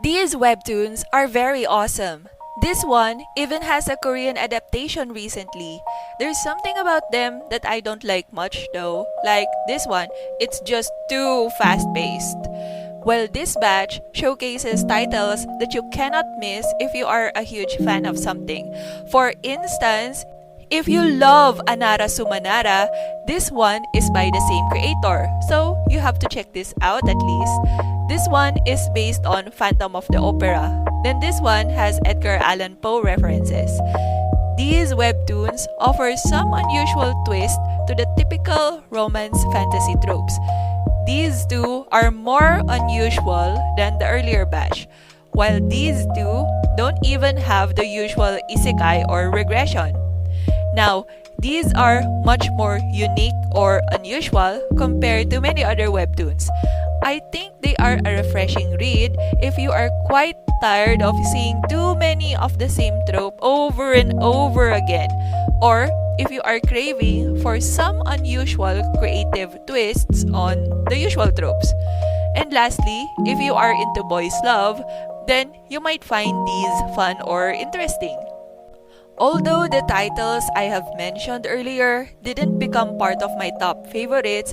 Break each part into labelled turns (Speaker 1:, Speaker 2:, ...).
Speaker 1: These webtoons are very awesome. This one even has a Korean adaptation recently. There's something about them that I don't like much though. Like this one, it's just too fast-paced. Well, this batch showcases titles that you cannot miss if you are a huge fan of something. For instance, if you love Anara Sumanara, this one is by the same creator, so you have to check this out at least. This one is based on Phantom of the Opera. Then this one has Edgar Allan Poe references. These webtoons offer some unusual twist to the typical romance fantasy tropes. These two are more unusual than the earlier batch, while these two don't even have the usual isekai or regression. Now, these are much more unique or unusual compared to many other webtoons. I think they are a refreshing read if you are quite tired of seeing too many of the same trope over and over again, or if you are craving for some unusual creative twists on the usual tropes. And lastly, if you are into boys' love, then you might find these fun or interesting. Although the titles I have mentioned earlier didn't become part of my top favorites,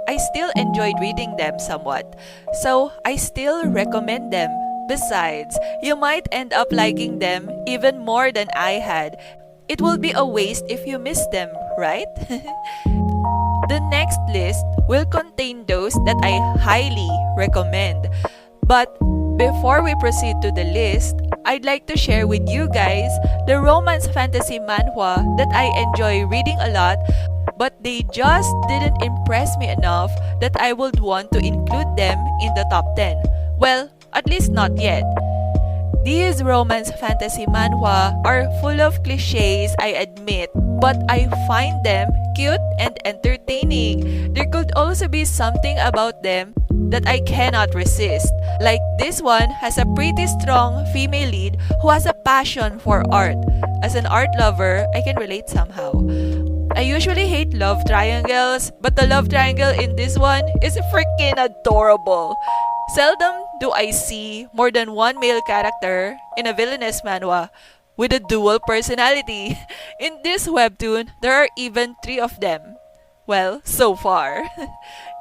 Speaker 1: I still enjoyed reading them somewhat, so I still recommend them. Besides, you might end up liking them even more than I had. It will be a waste if you miss them, right? The next list will contain those that I highly recommend. But before we proceed to the list, I'd like to share with you guys the romance fantasy manhwa that I enjoy reading a lot, but they just didn't impress me enough that I would want to include them in the top 10. Well, at least not yet. These romance fantasy manhwa are full of cliches, I admit, but I find them cute and entertaining. There could also be something about them that I cannot resist. Like this one has a pretty strong female lead who has a passion for art. As an art lover, I can relate somehow. I usually hate love triangles, but the love triangle in this one is freaking adorable. Seldom do I see more than one male character in a villainous manhwa with a dual personality. In this webtoon, there are even 3 of them. Well, so far.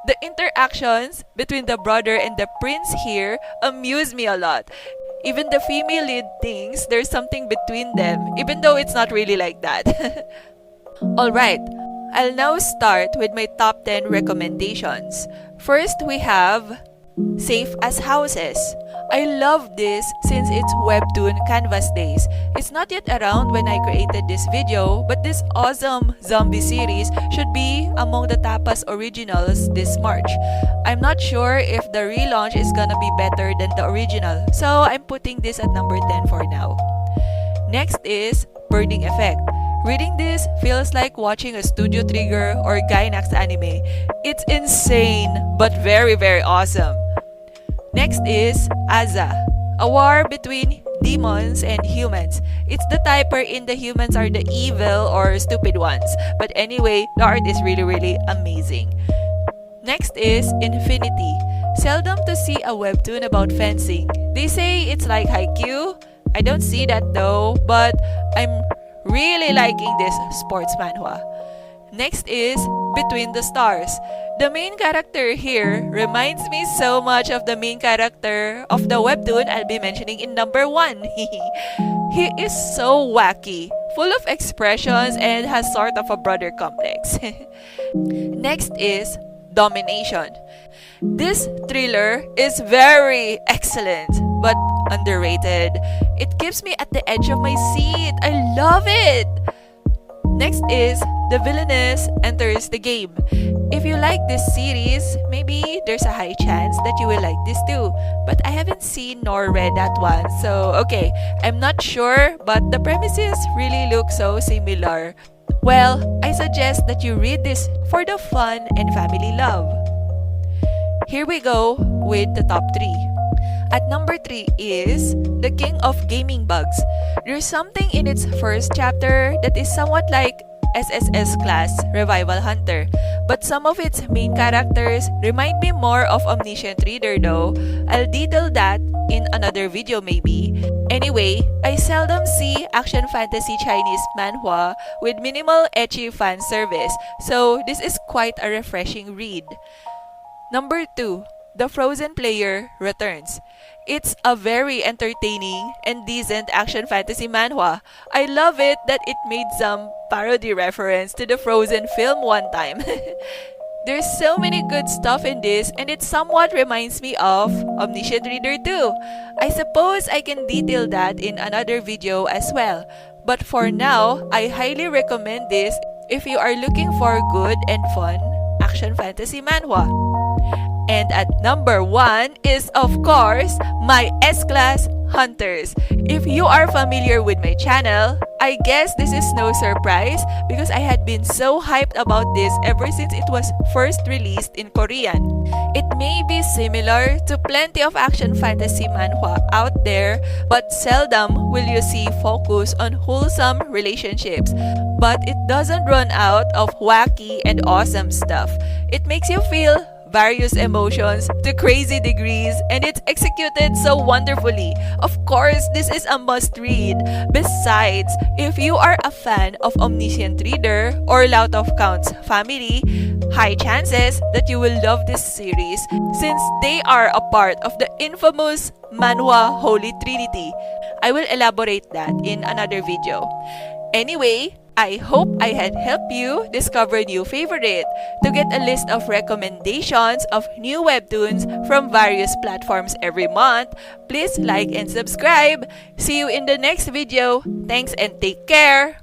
Speaker 1: The interactions between the brother and the prince here amuse me a lot. Even the female lead thinks there's something between them, even though it's not really like that. Alright, I'll now start with my top 10 recommendations. First, we have Safe as Houses. I love this since it's Webtoon Canvas Days. It's not yet around when I created this video, but this awesome zombie series should be among the TAPAS originals this March. I'm not sure if the relaunch is gonna be better than the original, so I'm putting this at number 10 for now. Next is Burning Effect. Reading this feels like watching a Studio Trigger or Gainax anime. It's insane, but very, very awesome. Next is Aza, a war between demons and humans. It's the type wherein the humans are the evil or stupid ones. But anyway, the art is really, really amazing. Next is Infinity. Seldom to see a webtoon about fencing. They say it's like Haikyuu. I don't see that though, but I'm really liking this sports manhwa. Next is Between the Stars. The main character here reminds me so much of the main character of the webtoon I'll be mentioning in number 1. He is so wacky, full of expressions, and has sort of a brother complex. Next is Domination. This thriller is very excellent, but underrated. It keeps me at the edge of my seat. I love it! Next is the villainess enters the game. If you like this series, maybe there's a high chance that you will like this too. But I haven't seen nor read that one, so okay, I'm not sure, but the premises really look so similar. Well, I suggest that you read this for the fun and family love. Here we go with the top 3. At number 3 is The King of Gaming Bugs. There's something in its first chapter that is somewhat like SSS class Revival Hunter, but some of its main characters remind me more of Omniscient Reader though. I'll detail that in another video maybe. Anyway, I seldom see action fantasy Chinese manhwa with minimal ecchi fan service, so this is quite a refreshing read. Number 2. The Frozen Player Returns. It's a very entertaining and decent action fantasy manhwa. I love it that it made some parody reference to the Frozen film one time. There's so many good stuff in this, and it somewhat reminds me of Omniscient Reader too. I suppose I can detail that in another video as well. But for now, I highly recommend this if you are looking for good and fun action fantasy manhwa. And at number 1 is, of course, my S-Class Hunters. If you are familiar with my channel, I guess this is no surprise because I had been so hyped about this ever since it was first released in Korean. It may be similar to plenty of action fantasy manhwa out there, but seldom will you see focus on wholesome relationships. But it doesn't run out of wacky and awesome stuff. It makes you feel various emotions to crazy degrees, and it's executed so wonderfully. Of course, this is a must-read. Besides, if you are a fan of Omniscient Reader or Lout of Counts family, high chances that you will love this series since they are a part of the infamous manhwa Holy Trinity. I will elaborate that in another video. Anyway, I hope I had helped you discover new favorite. To get a list of recommendations of new webtoons from various platforms every month, please like and subscribe. See you in the next video. Thanks and take care!